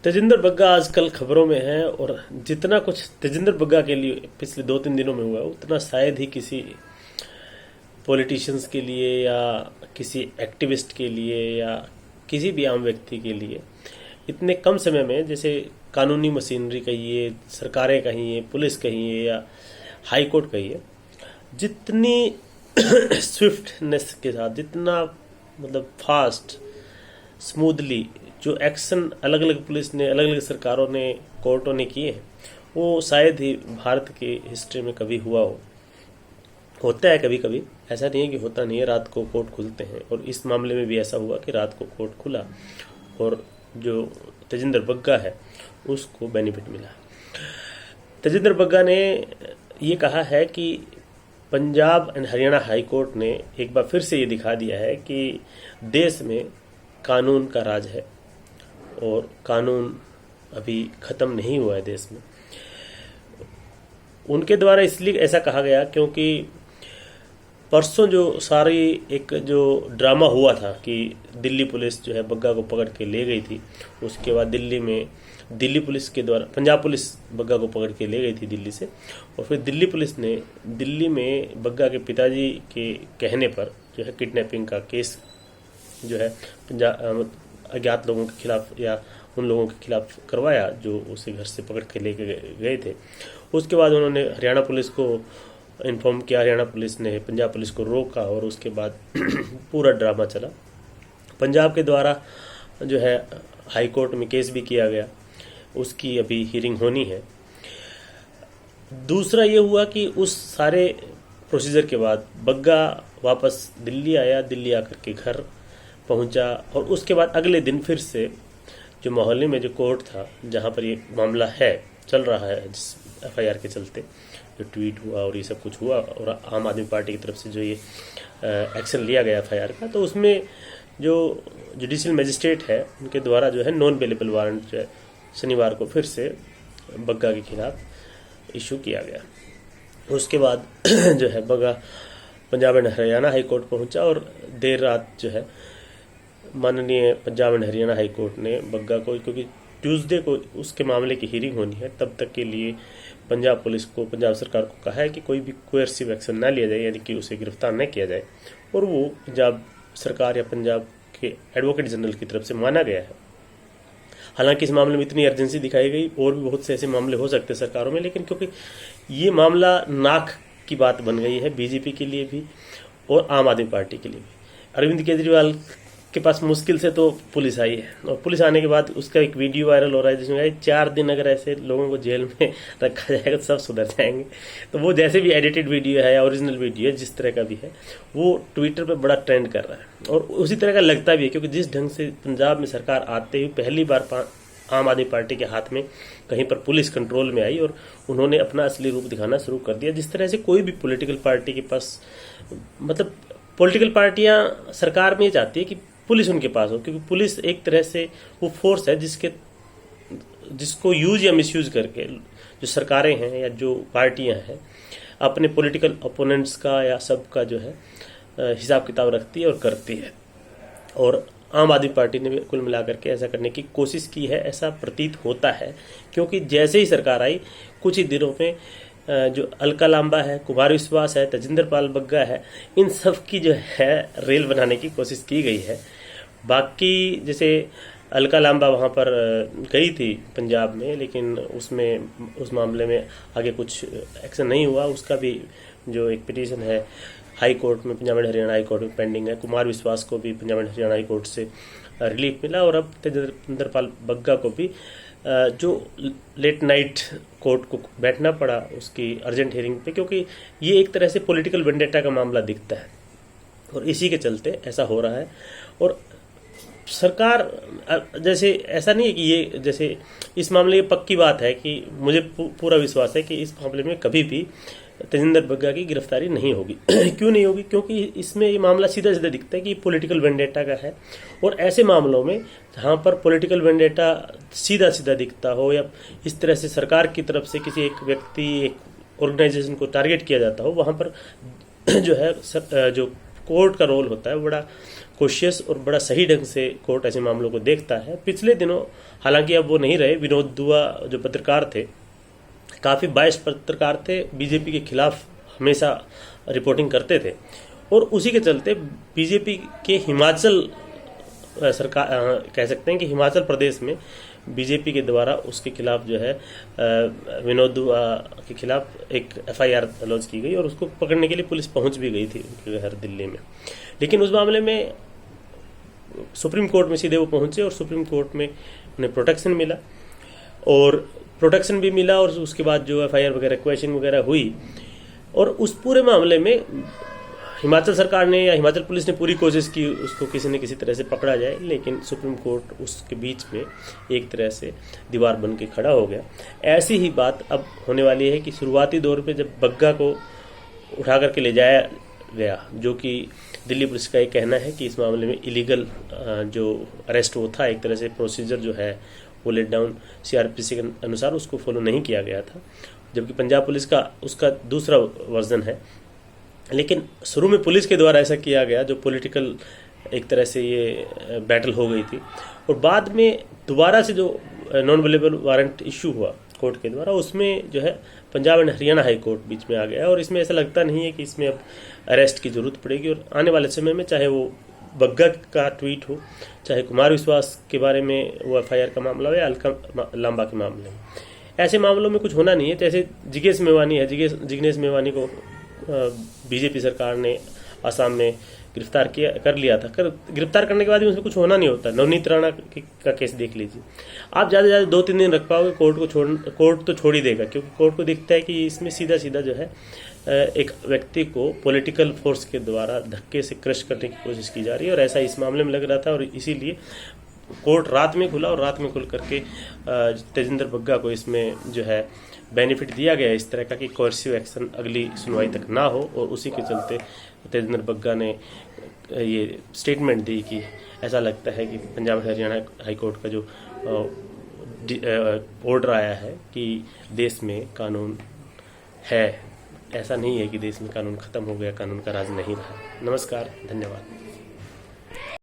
तेजिंदर बग्गा आजकल खबरों में है और जितना कुछ तेजिंदर बग्गा के लिए पिछले 2-3 दिनों में हुआ उतना शायद ही किसी पॉलिटिशियंस के लिए या किसी एक्टिविस्ट के लिए या किसी भी आम व्यक्ति के लिए इतने कम समय में, जैसे कानूनी मशीनरी कहिए, सरकारें कहिए, पुलिस कहिए या हाई कोर्ट कहिए, जितनी स्विफ्टनेस के साथ, जितना मतलब फास्ट स्मूथली जो एक्शन अलग अलग पुलिस ने, अलग अलग सरकारों ने, कोर्टों ने किए हैं, वो शायद ही भारत की हिस्ट्री में कभी हुआ हो। होता है कभी कभी, ऐसा नहीं है कि होता नहीं है, रात को कोर्ट खुलते हैं और इस मामले में भी ऐसा हुआ कि रात को कोर्ट खुला और जो तेजिंदर बग्गा है उसको बेनिफिट मिला। तेजिंदर बग्गा ने ये कहा है कि Punjab and Haryana high court ने एक बार फिर से ये दिखा दिया है कि देश में कानून का राज है और कानून अभी ख़त्म नहीं हुआ है देश में। उनके द्वारा इसलिए ऐसा कहा गया क्योंकि परसों जो सारी एक जो ड्रामा हुआ था कि दिल्ली पुलिस जो है बग्गा को पकड़ के ले गई थी, उसके बाद दिल्ली पुलिस के द्वारा पंजाब पुलिस बग्गा को पकड़ के ले गई थी दिल्ली से, और फिर दिल्ली पुलिस ने दिल्ली में बग्गा के पिताजी के कहने पर जो है किडनैपिंग का केस जो है पंजाब अज्ञात लोगों के खिलाफ या उन लोगों के खिलाफ करवाया जो उसे घर से पकड़ के लेके गए थे। उसके बाद उन्होंने हरियाणा पुलिस को इन्फॉर्म किया, हरियाणा पुलिस ने पंजाब पुलिस को रोका और उसके बाद पूरा ड्रामा चला। पंजाब के द्वारा जो है हाई कोर्ट में केस भी किया गया, उसकी अभी हियरिंग होनी है। दूसरा ये हुआ कि उस सारे प्रोसीजर के बाद बग्गा वापस दिल्ली आया, दिल्ली आकर के घर पहुंचा और उसके बाद अगले दिन फिर से जो मोहल्ले में जो कोर्ट था जहां पर ये मामला है चल रहा है, जिस एफआईआर के चलते जो ट्वीट हुआ और ये सब कुछ हुआ और आम आदमी पार्टी की तरफ से जो ये एक्शन लिया गया एफआईआर का, तो उसमें जो जुडिशियल मजिस्ट्रेट है उनके द्वारा जो है नॉन बेलेबल वारंट जो है शनिवार को फिर से बग्गा के खिलाफ इशू किया गया। उसके बाद जो है Bagga Punjab and Haryana high court पहुंचा और देर रात जो है माननीय Punjab and Haryana high court ने बग्गा को, क्योंकि ट्यूसडे को उसके मामले की हियरिंग होनी है, तब तक के लिए पंजाब पुलिस को, पंजाब सरकार को कहा है कि कोई भी कोएर्सिव एक्शन ना लिया जाए, यानी कि उसे गिरफ्तार न किया जाए, और वो पंजाब सरकार या पंजाब के एडवोकेट जनरल की तरफ से माना गया है। हालांकि इस मामले में इतनी अर्जेंसी दिखाई गई, और भी बहुत से ऐसे मामले हो सकते हैं सरकारों में, लेकिन क्योंकि ये मामला नाक की बात बन गई है बीजेपी के लिए भी और आम आदमी पार्टी के लिए भी। अरविंद केजरीवाल के पास मुश्किल से तो पुलिस आई है और पुलिस आने के बाद उसका एक वीडियो वायरल हो रहा है जिसमें 4 दिन अगर ऐसे लोगों को जेल में रखा जाएगा तो सब सुधर जाएंगे। तो वो जैसे भी एडिटेड वीडियो है या ओरिजिनल वीडियो है, जिस तरह का भी है, वो ट्विटर पे बड़ा ट्रेंड कर रहा है और उसी तरह का लगता भी है, क्योंकि जिस ढंग से पंजाब में सरकार आते ही पहली बार आम आदमी पार्टी के हाथ में कहीं पर पुलिस कंट्रोल में आई और उन्होंने अपना असली रूप दिखाना शुरू कर दिया। जिस तरह से कोई भी पॉलिटिकल पार्टी के पास, मतलब पॉलिटिकल पार्टियां सरकार में चाहती है कि पुलिस उनके पास हो, क्योंकि पुलिस एक तरह से वो फोर्स है जिसको यूज या मिसयूज करके जो सरकारें हैं या जो पार्टियां हैं अपने पॉलिटिकल ओपोनेंट्स का या सबका जो है हिसाब किताब रखती है और करती है। और आम आदमी पार्टी ने भी कुल मिलाकर के ऐसा करने की कोशिश की है, ऐसा प्रतीत होता है, क्योंकि जैसे ही सरकार आई कुछ ही दिनों में जो अलका लांबा है, कुमार विश्वास है, तेजिंदर पाल बग्गा है, इन सब की जो है रेल बनाने की कोशिश की गई है। बाकी जैसे अलका लांबा वहाँ पर गई थी पंजाब में, लेकिन उस मामले में आगे कुछ एक्शन नहीं हुआ। उसका भी जो एक पिटीशन है हाई कोर्ट में, Punjab and Haryana high court में पेंडिंग है। कुमार विश्वास को भी Punjab and Haryana high court से रिलीफ मिला और अब तेजिंदर पाल बग्गा को भी जो लेट नाइट कोर्ट को बैठना पड़ा उसकी अर्जेंट हियरिंग पे, क्योंकि ये एक तरह से पॉलिटिकल वेंडेटा का मामला दिखता है और इसी के चलते ऐसा हो रहा है। और सरकार जैसे ऐसा नहीं है कि ये जैसे इस मामले की पक्की बात है कि मुझे पूरा विश्वास है कि इस मामले में कभी भी तेजिंदर बग्गा की गिरफ्तारी नहीं होगी। क्यों नहीं होगी? क्योंकि इसमें ये मामला सीधा सीधा दिखता है कि पॉलिटिकल वेंडेटा का है, और ऐसे मामलों में जहाँ पर पॉलिटिकल वेंडेटा सीधा सीधा दिखता हो या इस तरह से सरकार की तरफ से किसी एक व्यक्ति, एक ऑर्गेनाइजेशन को टारगेट किया जाता हो, वहाँ पर जो है जो कोर्ट का रोल होता है बड़ा कोशियस और बड़ा सही ढंग से कोर्ट ऐसे मामलों को देखता है। पिछले दिनों हालांकि अब वो नहीं रहे, विनोद दुआ जो पत्रकार थे, काफ़ी बायस पत्रकार थे, बीजेपी के खिलाफ हमेशा रिपोर्टिंग करते थे, और उसी के चलते बीजेपी के हिमाचल सरकार कह सकते हैं कि हिमाचल प्रदेश में बीजेपी के द्वारा उसके खिलाफ जो है विनोद दुआ के खिलाफ एक एफआईआर लॉन्च की गई और उसको पकड़ने के लिए पुलिस पहुंच भी गई थी उनके घर दिल्ली में। लेकिन उस मामले में सुप्रीम कोर्ट में सीधे वो पहुंचे और सुप्रीम कोर्ट में उन्हें प्रोटेक्शन मिला, और प्रोटेक्शन भी मिला, और उसके बाद जो एफआईआर वगैरह क्वेश्चन वगैरह हुई, और उस पूरे मामले में हिमाचल सरकार ने या हिमाचल पुलिस ने पूरी कोशिश की उसको किसी न किसी तरह से पकड़ा जाए, लेकिन सुप्रीम कोर्ट उसके बीच में एक तरह से दीवार बन के खड़ा हो गया। ऐसी ही बात अब होने वाली है कि शुरुआती दौर पे जब बग्गा को उठा करके ले जाया गया, जो कि दिल्ली पुलिस का ये कहना है कि इस मामले में इलीगल जो अरेस्ट वो था, एक तरह से प्रोसीजर जो है वो लेट डाउन सीआरपीसी के अनुसार उसको फॉलो नहीं किया गया था, जबकि पंजाब पुलिस का उसका दूसरा वर्जन है। लेकिन शुरू में पुलिस के द्वारा ऐसा किया गया, जो पॉलिटिकल एक तरह से ये बैटल हो गई थी, और बाद में दोबारा से जो नॉन अवेलेबल वारंट इशू हुआ कोर्ट के द्वारा, उसमें जो है Punjab and Haryana high court बीच में आ गया, और इसमें ऐसा लगता नहीं है कि इसमें अब अरेस्ट की जरूरत पड़ेगी। और आने वाले समय में चाहे वो बग्गा का ट्वीट हो, चाहे कुमार विश्वास के बारे में वो एफआईआर का मामला हो, या अलका लांबा के मामले में, ऐसे मामलों में कुछ होना नहीं है। जैसे जिग्नेश मेवानी है, जिग्नेश मेवानी को बीजेपी सरकार ने आसाम में गिरफ्तार कर लिया था। गिरफ्तार करने के बाद भी उसमें कुछ होना नहीं होता। नवनीत राणा का केस देख लीजिए, आप ज़्यादा से ज़्यादा 2-3 दिन रख पाओगे, कोर्ट तो छोड़ ही देगा, क्योंकि कोर्ट को दिखता है कि इसमें सीधा सीधा जो है एक व्यक्ति को पॉलिटिकल फोर्स के द्वारा धक्के से क्रश करने की कोशिश की जा रही है, और ऐसा इस मामले में लग रहा था। और इसीलिए कोर्ट रात में खुला, और रात में खुल करके तेजिंदर बग्गा को इसमें जो है बेनिफिट दिया गया इस तरह का कि कोर्सिव एक्शन अगली सुनवाई तक ना हो, और उसी के चलते तेजिंदर बग्गा ने ये स्टेटमेंट दी कि ऐसा लगता है कि पंजाब हरियाणा हाई कोर्ट का जो ऑर्डर आया है कि देश में कानून है, ऐसा नहीं है कि देश में कानून खत्म हो गया, कानून का राज नहीं रहा। नमस्कार, धन्यवाद।